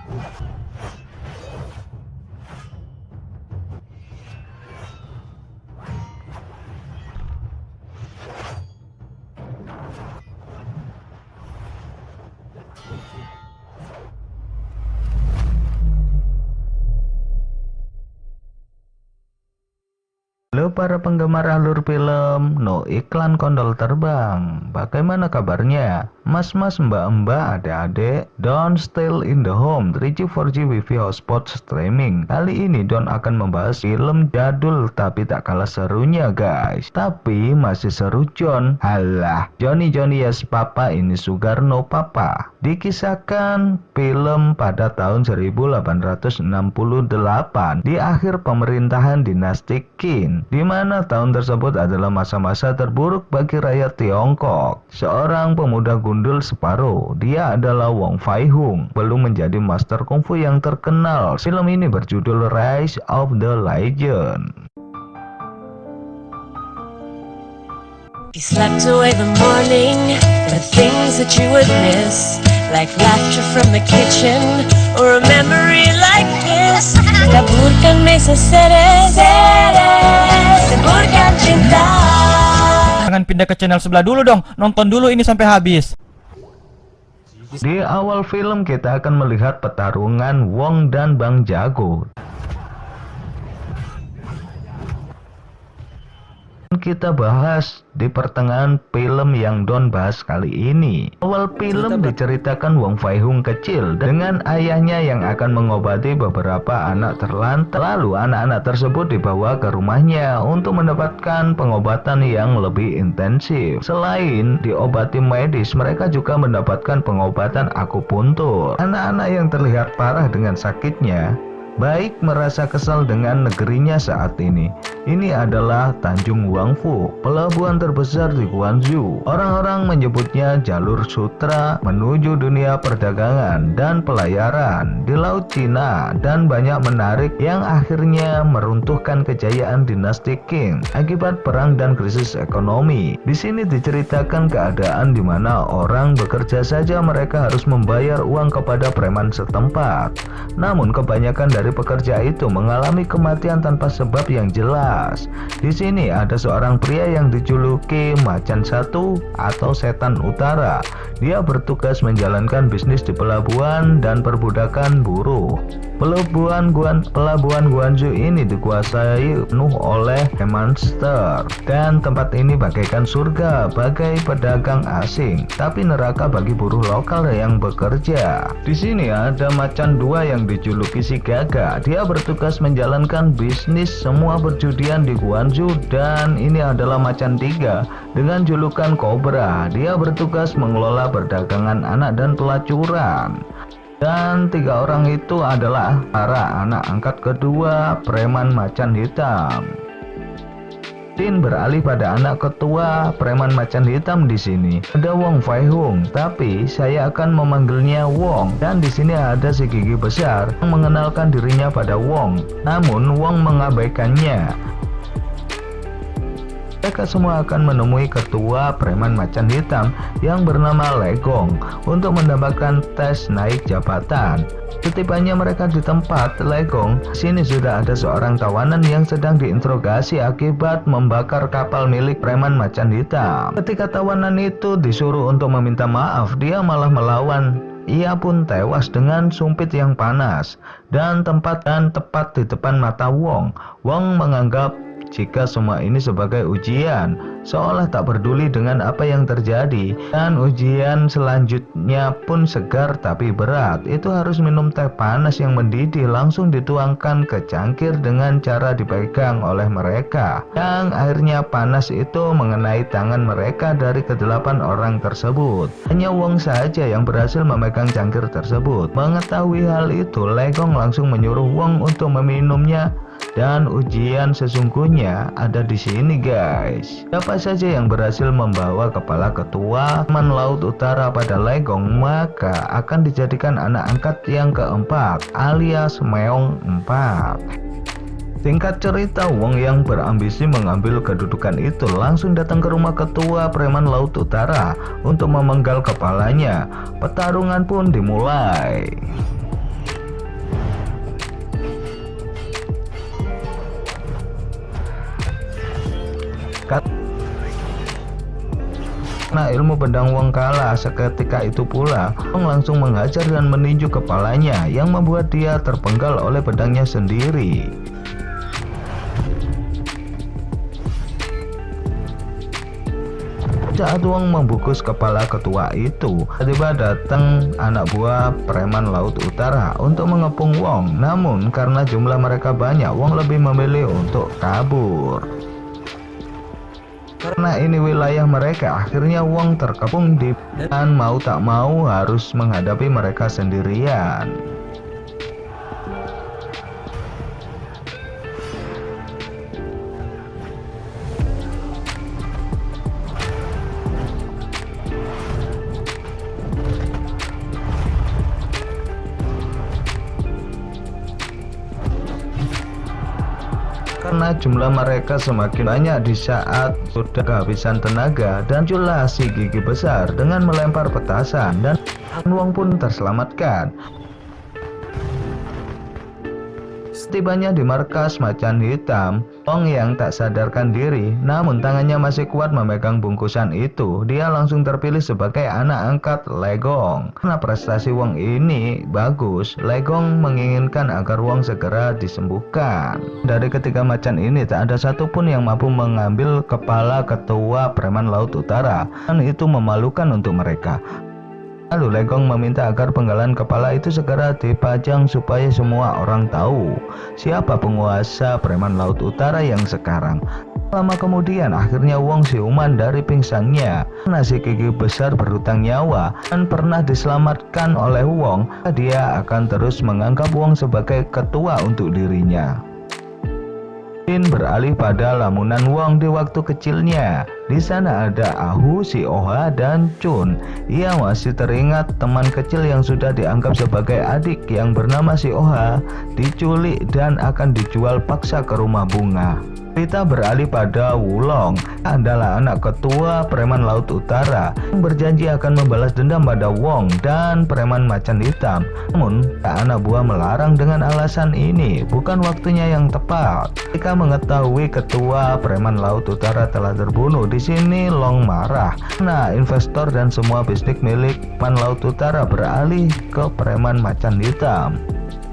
Halo para penggemar alur film, no iklan kondol terbang. Bagaimana kabarnya? Mas-mas, mbak-mbak, adik-adik, Don Still in the Home 3G 4G Wi-Fi hotspot streaming. Kali ini Don akan membahas film jadul tapi tak kalah serunya guys. Tapi masih seru John. Halah, Johnny yes papa ini sugar no papa. Dikisahkan film pada tahun 1868 di akhir pemerintahan dinasti Qin, di mana tahun tersebut adalah masa-masa terburuk bagi rakyat Tiongkok. Seorang pemuda gundul separuh, dia adalah Wong Fai Hung, belum menjadi master kungfu yang terkenal. Film ini berjudul Rise of the Legend. You slept away the morning, the things that you would miss, like laughter from the kitchen, or a memory like this. Taburkan mesa seres, taburkan cinta. Jangan pindah ke channel sebelah dulu dong, nonton dulu ini sampai habis. Di awal film kita akan melihat pertarungan Wong dan Bang Jago. Kita bahas di pertengahan film yang Don bahas kali ini. Awal film diceritakan Wong Fai Hung kecil dengan ayahnya yang akan mengobati beberapa anak terlantar. Lalu anak-anak tersebut dibawa ke rumahnya untuk mendapatkan pengobatan yang lebih intensif. Selain diobati medis, mereka juga mendapatkan pengobatan akupuntur. Anak-anak yang terlihat parah dengan sakitnya baik merasa kesal dengan negerinya saat ini. Ini adalah Tanjung Huangfu, pelabuhan terbesar di Guangzhou. Orang-orang menyebutnya jalur sutra menuju dunia perdagangan dan pelayaran di Laut Cina, dan banyak menarik yang akhirnya meruntuhkan kejayaan dinasti Qing akibat perang dan krisis ekonomi. Di sini diceritakan keadaan di mana orang bekerja saja mereka harus membayar uang kepada preman setempat. Namun kebanyakan dari pekerja itu mengalami kematian tanpa sebab yang jelas. Di sini ada seorang pria yang dijuluki Macan Satu atau Setan Utara. Dia bertugas menjalankan bisnis di pelabuhan dan perbudakan buruh. Pelabuhan Guangzhou ini dikuasai penuh oleh monster, dan tempat ini bagaikan surga bagi pedagang asing, tapi neraka bagi buruh lokal yang bekerja. Di sini ada Macan Dua yang dijuluki si Gaga. Dia bertugas menjalankan bisnis semua perjudian di Guangzhou, dan ini adalah Macan Tiga dengan julukan Cobra. Dia bertugas mengelola perdagangan anak dan pelacuran. Dan tiga orang itu adalah para anak angkat kedua preman Macan Hitam. Tin beralih pada anak ketua preman Macan Hitam. Di sini ada Wong Fai Hung, tapi saya akan memanggilnya Wong. Dan di sini ada si Gigi Besar yang mengenalkan dirinya pada Wong, namun Wong mengabaikannya. Mereka semua akan menemui ketua preman Macan Hitam yang bernama Legong untuk mendapatkan tes naik jabatan. Setibanya mereka di tempat Legong, sini sudah ada seorang tawanan yang sedang diinterogasi akibat membakar kapal milik preman Macan Hitam. Ketika tawanan itu disuruh untuk meminta maaf, dia malah melawan. Ia pun tewas dengan sumpit yang panas dan tepat di depan mata Wong. Wong menganggap jika semua ini sebagai ujian, seolah tak peduli dengan apa yang terjadi. Dan ujian selanjutnya pun segar tapi berat. Itu harus minum teh panas yang mendidih langsung dituangkan ke cangkir dengan cara dipegang oleh mereka, yang akhirnya panas itu mengenai tangan mereka. Dari ke-8 orang tersebut, hanya Wong saja yang berhasil memegang cangkir tersebut. Mengetahui hal itu, Legong langsung menyuruh Wong untuk meminumnya. Dan ujian sesungguhnya ada di sini guys. Siapa saja yang berhasil membawa kepala ketua teman Laut Utara pada Legong, maka akan dijadikan anak angkat yang keempat alias Meong 4. Singkat cerita, Wong yang berambisi mengambil kedudukan itu langsung datang ke rumah ketua preman Laut Utara untuk memenggal kepalanya. Pertarungan pun dimulai. Karena ilmu pedang Wong kalah, seketika itu pula Wong langsung menghajar dan meninju kepalanya yang membuat dia terpenggal oleh pedangnya sendiri. Saat Wong membungkus kepala ketua itu, tiba datang anak buah preman Laut Utara untuk mengepung Wong. Namun karena jumlah mereka banyak, Wong lebih memilih untuk kabur. Karena ini wilayah mereka, akhirnya Wong terkepung dan mau tak mau harus menghadapi mereka sendirian. Karena jumlah mereka semakin banyak di saat sudah kehabisan tenaga dan muncullah si gigi besar dengan melempar petasan dan Wong pun terselamatkan. Setibanya di markas macan hitam, Wong yang tak sadarkan diri namun tangannya masih kuat memegang bungkusan itu, dia langsung terpilih sebagai anak angkat Legong. Karena prestasi Wong ini bagus, Legong menginginkan agar Wong segera disembuhkan. Dari ketiga macan ini tak ada satupun yang mampu mengambil kepala ketua preman Laut Utara, dan itu memalukan untuk mereka. Lalu Legong meminta agar penggalan kepala itu segera dipajang supaya semua orang tahu siapa penguasa preman Laut Utara yang sekarang. Lama kemudian akhirnya Wong siuman dari pingsannya karena si gigi besar berhutang nyawa dan pernah diselamatkan oleh Wong. Dia akan terus menganggap Wong sebagai ketua untuk dirinya. Beralih pada lamunan Wong di waktu kecilnya. Di sana ada Ahu, si Oha, dan Chun. Ia masih teringat teman kecil yang sudah dianggap sebagai adik yang bernama si Oha diculik dan akan dijual paksa ke rumah bunga. Kita beralih pada Wulong, adalah anak ketua preman Laut Utara yang berjanji akan membalas dendam pada Wong dan preman macan hitam. Namun anak buah melarang dengan alasan ini bukan waktunya yang tepat. Ketika mengetahui ketua preman Laut Utara telah terbunuh, di sini Long marah. Nah, investor dan semua bisnis milik preman Laut Utara beralih ke preman macan hitam.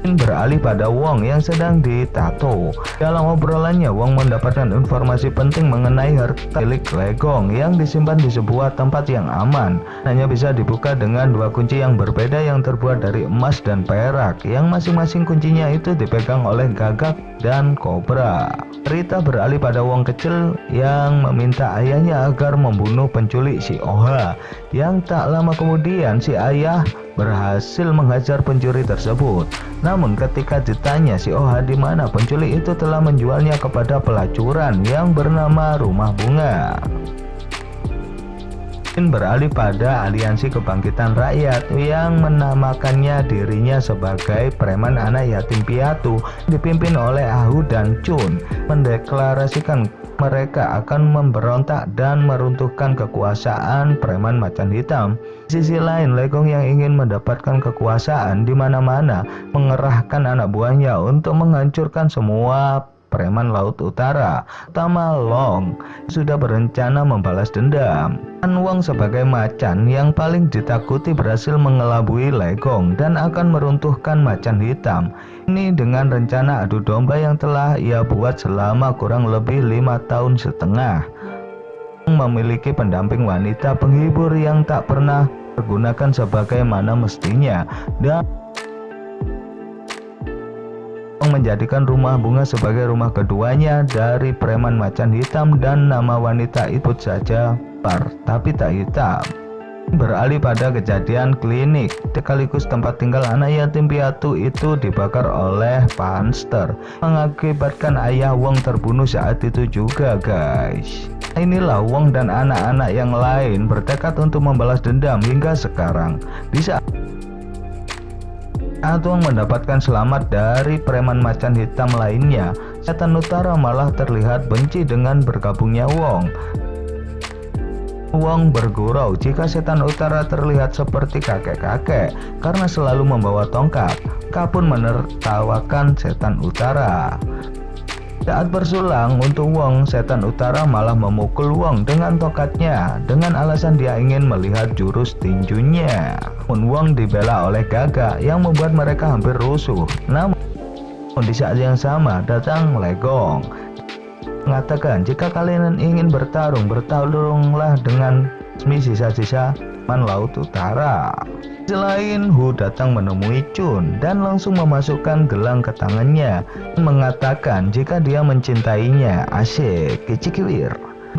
Beralih pada Wong yang sedang ditato. Dalam obrolannya, Wong mendapatkan informasi penting mengenai harta milik Legong yang disimpan di sebuah tempat yang aman. Hanya bisa dibuka dengan dua kunci yang berbeda yang terbuat dari emas dan perak, yang masing-masing kuncinya itu dipegang oleh Gagak dan Kobra. Cerita beralih pada Wong kecil yang meminta ayahnya agar membunuh penculik si Oha. Yang tak lama kemudian si ayah berhasil menghajar pencuri tersebut. Namun ketika ditanya si Oha di mana, penculik itu telah menjualnya kepada pelacuran yang bernama Rumah Bunga. Beralih pada aliansi kebangkitan rakyat yang menamakannya dirinya sebagai preman anak yatim piatu, dipimpin oleh Ahu dan Chun, mendeklarasikan mereka akan memberontak dan meruntuhkan kekuasaan preman macan hitam. Di sisi lain, Legong yang ingin mendapatkan kekuasaan di mana-mana mengerahkan anak buahnya untuk menghancurkan semua preman Laut Utara, terutama Long, sudah berencana membalas dendam. Dan Wong sebagai macan yang paling ditakuti berhasil mengelabui Legong dan akan meruntuhkan macan hitam. Ini dengan rencana adu domba yang telah ia buat selama kurang lebih 5 tahun setengah. Wong memiliki pendamping wanita penghibur yang tak pernah digunakan sebagaimana mestinya, dan menjadikan Rumah Bunga sebagai rumah keduanya dari preman macan hitam, dan nama wanita itu saja Par, tapi tak hitam. Beralih pada kejadian klinik, sekaligus tempat tinggal anak yatim piatu itu dibakar oleh Panster, mengakibatkan ayah Wong terbunuh saat itu juga, guys. Inilah Wong dan anak-anak yang lain bertekad untuk membalas dendam hingga sekarang. Di saat Wong mendapatkan selamat dari preman macan hitam lainnya, Setan Utara malah terlihat benci dengan bergabungnya Wong. Wong bergurau jika Setan Utara terlihat seperti kakek-kakek karena selalu membawa tongkat. Mereka pun menertawakan Setan Utara. Saat bersulang untuk Wong, setan utara malah memukul Wong dengan tokatnya dengan alasan dia ingin melihat jurus tinjunya. Namun Wong dibela oleh Gaga yang membuat mereka hampir rusuh. Namun di saat yang sama datang Legong mengatakan, jika kalian ingin bertarunglah dengan sisa-sisa Man Laut Utara. Selain Hu datang menemui Chun dan langsung memasukkan gelang ke tangannya, mengatakan jika dia mencintainya. Asyik, kicikiwir.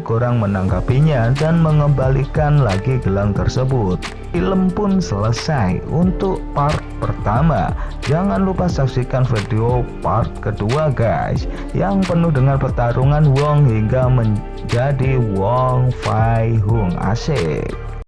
Kurang menanggapinya dan mengembalikan lagi gelang tersebut. Film pun selesai untuk part pertama. Jangan lupa saksikan video part kedua guys, yang penuh dengan pertarungan Wong hingga menjadi Wong Fai Hung. Asyik.